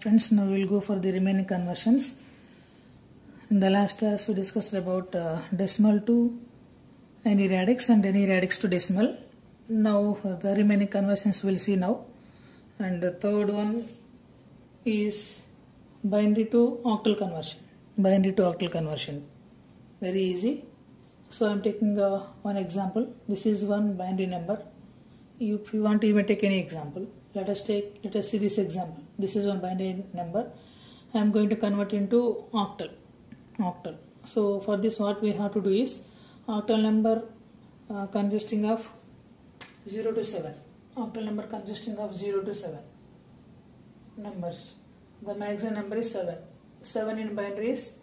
friends, now we will go for the remaining conversions. In the last class we discussed about decimal to any radix and any radix to decimal. Now the remaining conversions we will see now, and the third one is binary to octal conversion. Binary to octal conversion, very easy. So I am taking one example. This is one binary number. If you want to even take any example, let us see this example. This is one binary number. I am going to convert into octal. So for this, what we have to do is octal number consisting of 0 to 7. Octal number consisting of 0 to 7 numbers. The maximum number is 7. 7 in binary is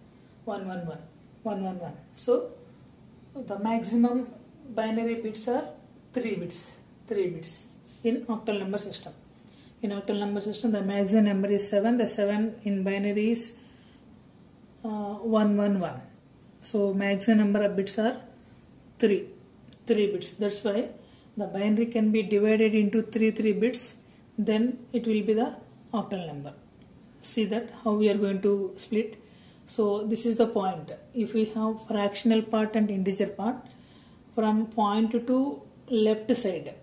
111. So the maximum binary bits are 3 bits in octal number system. In octal number system, the maximum number is 7. The 7 in binary is 111. So maximum number of bits are 3 bits. That's why the binary can be divided into 3 bits. Then it will be the octal number. See that how we are going to split. So this is the point. If we have fractional part and integer part, from point to left side,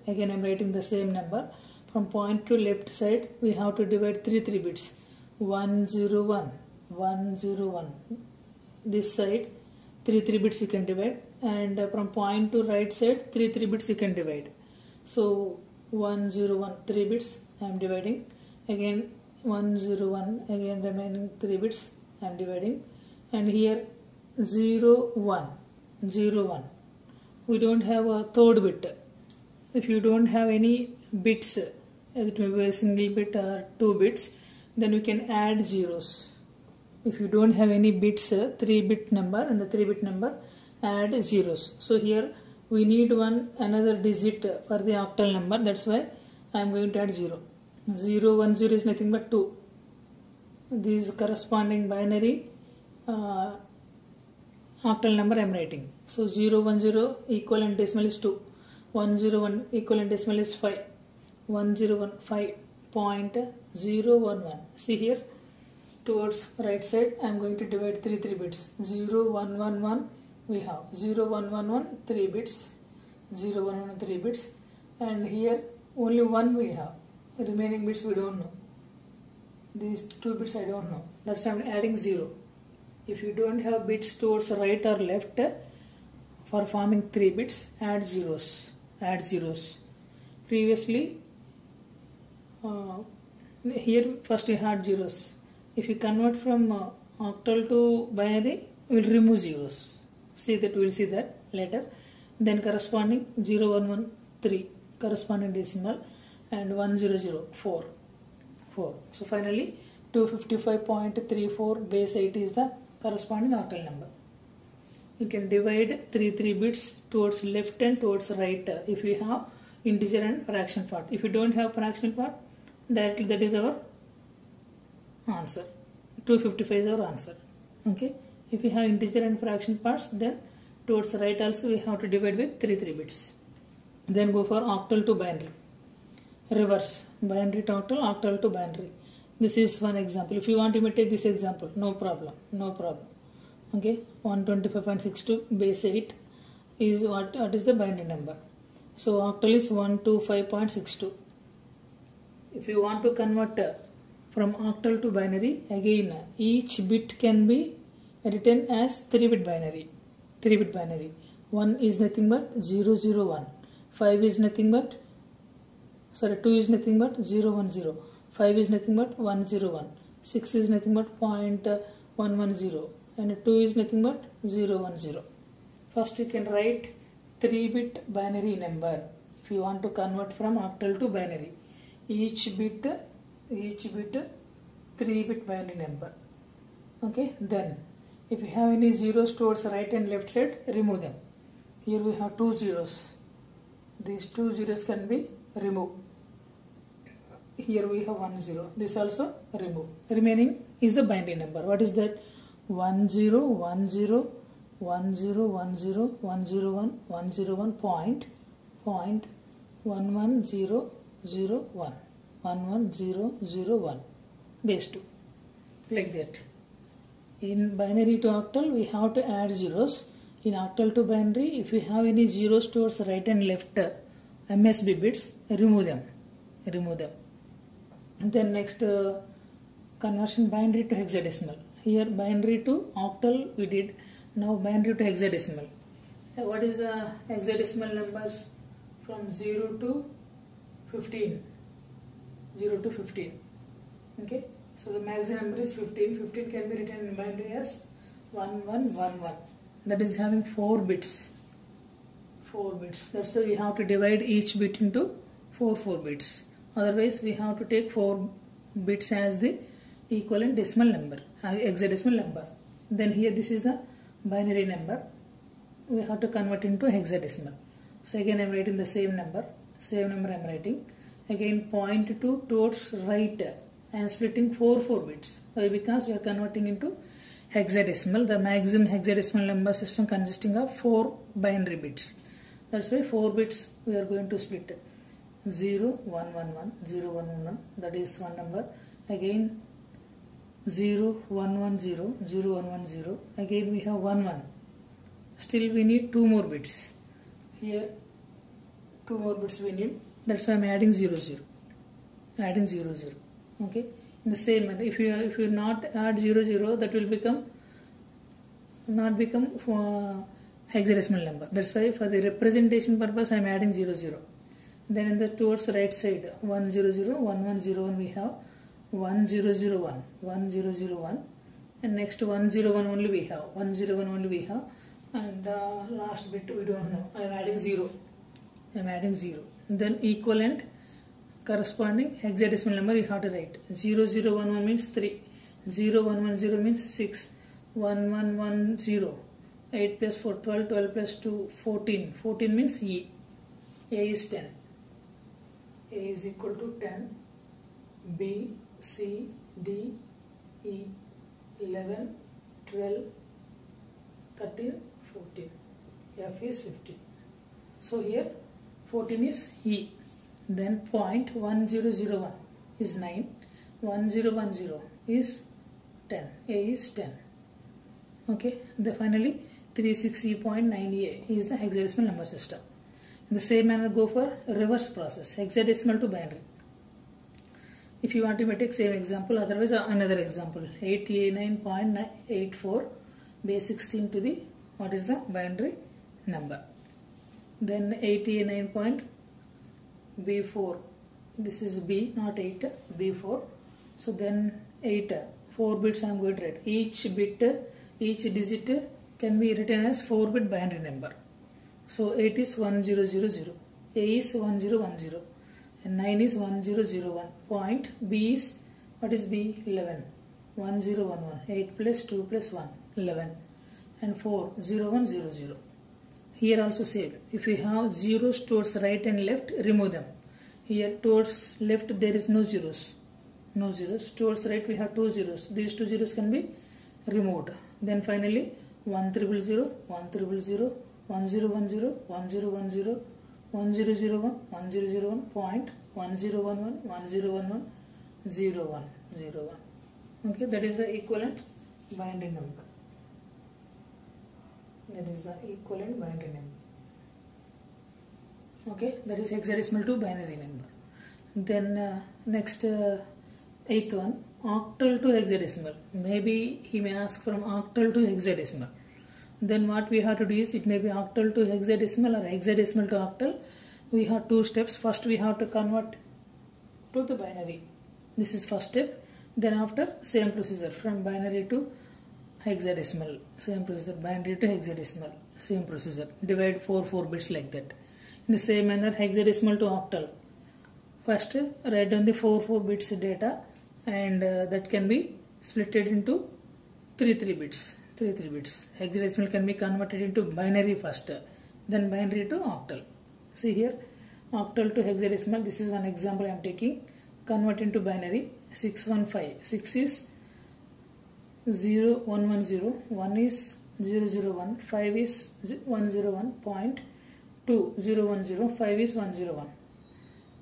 again I am writing the same number. From point to left side, we have to divide 3 bits. 101. This side 3 bits you can divide, and from point to right side 3 bits you can divide. So 101 3 bits I am dividing, again 101, again remaining 3 bits I am dividing, and here 01. We don't have a third bit. If you don't have any bits, it may be a single bit or 2 bits, then we can add zeros. If you don't have any bits, 3-bit number, and the 3-bit number, add zeros. So here we need another digit for the octal number. That's why I am going to add 0. 0, 1, 0 is nothing but 2. This corresponding binary octal number I am writing. So 0, 1, 0 equivalent decimal is 2. 101 equivalent decimal is 5. 101 5.011. See here, towards right side I am going to divide 3 bits. 0, 1, 1, 1 we have 0, 1, 1, 1 3 bits. 0, 1, 1 3 bits, and here only 1 we have. Remaining bits we don't know. These 2 bits I don't know. That's why I am adding 0. If you don't have bits towards right or left for forming 3 bits, add zeros. Previously here first we had zeros. If you convert from octal to binary, we will remove zeros. See that, we will see that later. Then corresponding 0, 1, 1 3 corresponding decimal, and 1, 0, 0 4. So finally 255.34 base 8 is the corresponding octal number. You can divide 3 bits towards left and towards right if you have integer and fraction part. If you don't have fraction part, directly that is our answer. 255 is our answer. Okay. If you have integer and fraction parts, then towards right also we have to divide with 3 bits. Then go for octal to binary. Reverse, binary to octal, octal to binary. This is one example. If you want to imitate this example, no problem. Okay, 125.62 base 8 is what is the binary number. So octal is 125.62. If you want to convert from octal to binary, again each bit can be written as 3-bit binary. 1 is nothing but 001. 5 is nothing but 2 is nothing but 010. 5 is nothing but 101. 6 is nothing but 0.110, and 2 is nothing but 010. First you can write 3-bit binary number. If you want to convert from octal to binary, each bit 3-bit binary number. Okay, then if you have any zeros towards right and left side, remove them. Here we have 2 zeros. These 2 zeros can be removed. Here we have 1 0. This also remove. Remaining is the binary number. What is that? 10 10 10 10 101 101.110001. 1101 base 2 like that. In binary to octal we have to add zeros. In octal to binary, if you have any zeros towards right and left MSB bits, remove them. And then next conversion binary to hexadecimal. Here binary to octal we did. Now binary to hexadecimal. What is the hexadecimal numbers from 0 to 15? 0 to 15. Okay. So the maximum number is 15. 15 can be written in binary as 1111. That is having 4 bits. 4 bits. That's why we have to divide each bit into 4 bits. Otherwise we have to take 4 bits as the equivalent decimal number, hexadecimal number. Then here this is the binary number. We have to convert into hexadecimal. So again I am writing the same number I am writing. Again 0.2 towards right. I am splitting 4 bits. Why? Because we are converting into hexadecimal. The maximum hexadecimal number system consisting of 4 binary bits. That's why 4 bits we are going to split. 0, 1, 1, 1, 0, 1, 1, 1. That is one number. Again 0, 1, 1, 0, 0, 1, 1, 0. Again we have 1, 1. Still we need 2 more bits. Here 2 more bits we need. That's why I am adding 0, 0. Adding 0, 0. Okay. In the same manner, if you not add 0, 0, that will not become hexadecimal number. That's why for the representation purpose I am adding 0, 0. Then in the towards right side 1, 0, 0, 1, 1, 0, 1 we have 1, 0, 0, 1, 1, 0, 0, 1, and next 1, 0, 1 only we have, 1, 0, 1 only we have, and the last bit we don't know. I am adding 0. Then equivalent corresponding hexadecimal number you have to write. 0, 0, 1, 1 means 3, 0, 1, 1, 0 means 6, 1, 1, 1, 0, 8 plus 4, 12, 12 plus 2, 14, 14 means E. A is 10. A is equal to 10, B, C, D, E, 11, 12, 13, 14, F is 15. So here 14 is E. Then 0.1001 is 9, 1010 is 10, A is 10. Okay, then finally 36E.9A is the hexadecimal number system. In the same manner go for reverse process, hexadecimal to binary. If you want to take same example, otherwise another example, 8A9.84 base 16 to the, what is the binary number. Then 8A9.B4, this is B, not 8, B4. So then 8, 4 bits I am going to write. Each digit can be written as 4-bit binary number. So 8 is 1000, A is 1010, and 9 is 1001. Point B is, what is B? 11, 1011, 8 plus 2 plus 1, 11, and 4, 0100. Here also same. If you have zeros towards right and left, remove them. Here towards left there is no zeros. Towards right we have 2 zeros. These 2 zeros can be removed. Then finally 1000, 1000, 1010, 1010, 1001, 1001, point 1011, 1011, 0101. Okay, that is the equivalent binary number. Okay, that is hexadecimal to binary number. Then next 8th one, octal to hexadecimal. Maybe he may ask from octal to hexadecimal. Then what we have to do is, it may be octal to hexadecimal or hexadecimal to octal. We have 2 steps. First we have to convert to the binary. This is first step. Then after, same procedure from binary to hexadecimal. Same procedure, binary to hexadecimal. Same procedure. Divide 4 bits like that. In the same manner, hexadecimal to octal. First write down the 4 bits data, and that can be splitted into 3 bits. Hexadecimal can be converted into binary first, then binary to octal. See here, octal to hexadecimal. This is one example I am taking. Convert into binary. 615. 6 is 0110. 1 is 001. 5 is 101. Point 2 010. 5 is 101.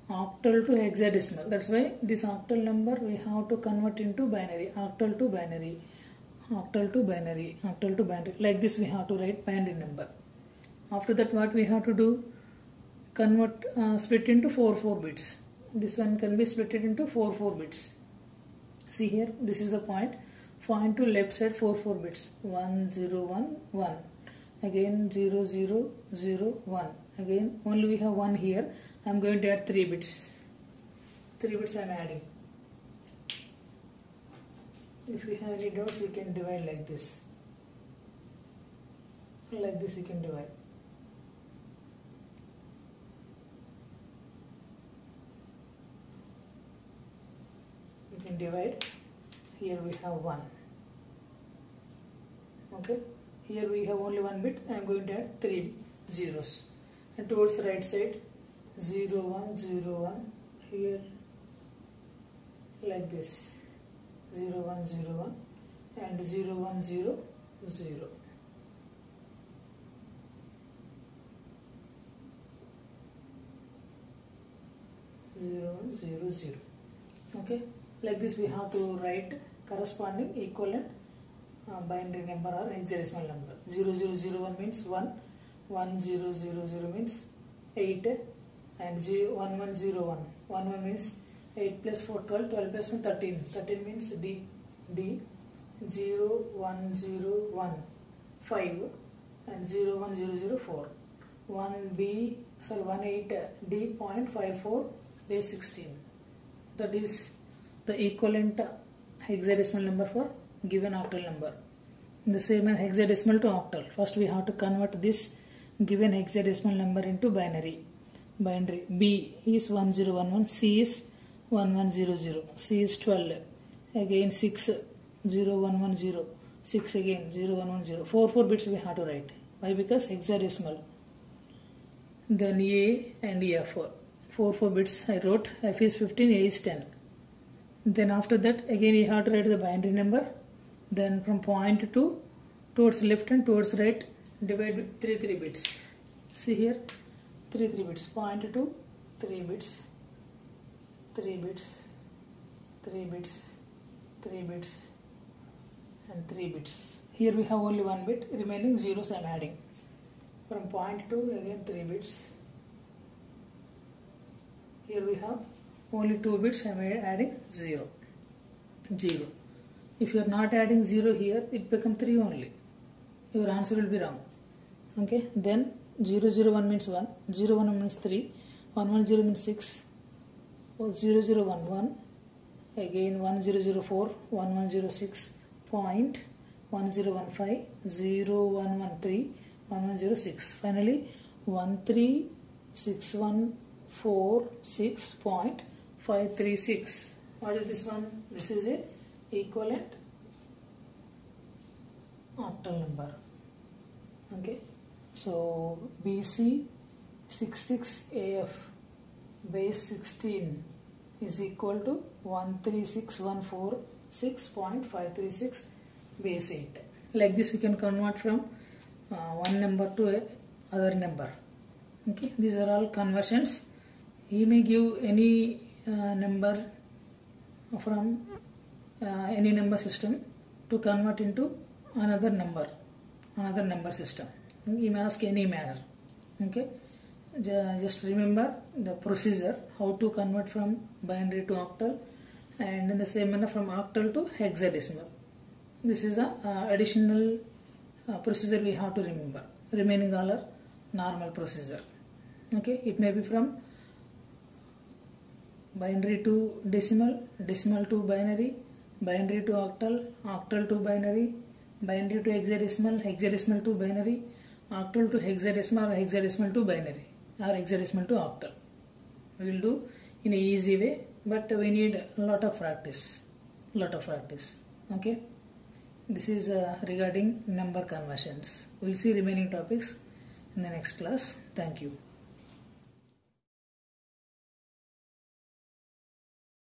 octal to hexadecimal. That's why this octal number we have to convert into binary. Octal to binary, octal to binary, octal to binary. Like this we have to write binary number. After that what we have to do? Convert, split into 4 bits. This one can be split into 4 bits. See here, this is the point. Point to left side 4 bits. 1 0 1 1. Again 0 0 0 1. Again only we have 1 here. I am going to add 3 bits. 3 bits I am adding. If we have any doubts, we can divide like this. Like this you can divide. You can divide. Here we have 1. Okay. Here we have only 1 bit. I am going to add 3 zeros. And towards the right side, 0 1 0 1. Here like this. 0 1 0 1 and 0 1 0 0. Okay, like this we have to write corresponding equivalent binary number or hexadecimal number. 0001 means 1, 1000 means 8, and 1101. 11 means 8 plus 4 12, 12 plus 1 13. 13 means D 0101 5 and 01004. 1B, sorry, 18D.54 base 16. That is the equivalent hexadecimal number for given octal number. In the same way, hexadecimal to octal. First we have to convert this given hexadecimal number into binary. Binary B is 1011, C is 1100, C is 12, again 6 0110, 6 again 0110. 4 bits we have to write. Why? Because hexadecimal. Then A and F. 4 bits I wrote. F is 15, A is 10. Then after that again you have to write the binary number. Then from point 2 towards left and towards right, divide with 3 bits. See here, 3 bits. Point 2, 3 bits, 3 bits, 3 bits, 3 bits, and 3 bits. Here we have only 1 bit, remaining zeros I am adding. From point 2 again 3 bits. Here we have only 2 bits, I am adding 0. If you are not adding 0 here, it becomes 3 only. Your answer will be wrong. Okay, then 001 means 1, 01 means 3, 110 means 6, 0011, again 1004, 1106, point 1015, 0113, 1106. Finally 13614.536. What is this one? This is a equivalent octal number. Okay, so BC66AF base 16 is equal to 13614.6.536 base 8. Like this we can convert from one number to other number. Okay, these are all conversions. He may give any number from any number system to convert into another number system. He may ask any manner. Okay, just remember the procedure how to convert from binary to octal, and in the same manner from octal to hexadecimal. This is a additional procedure we have to remember. Remaining all are normal procedure. Okay, it may be from binary to decimal, decimal to binary, binary to octal, octal to binary, binary to hexadecimal, hexadecimal to binary, octal to hexadecimal, or hexadecimal to binary, or hexadecimal to octal. We will do in an easy way, but we need a lot of practice. Okay, this is regarding number conversions. We will see remaining topics in the next class. Thank you.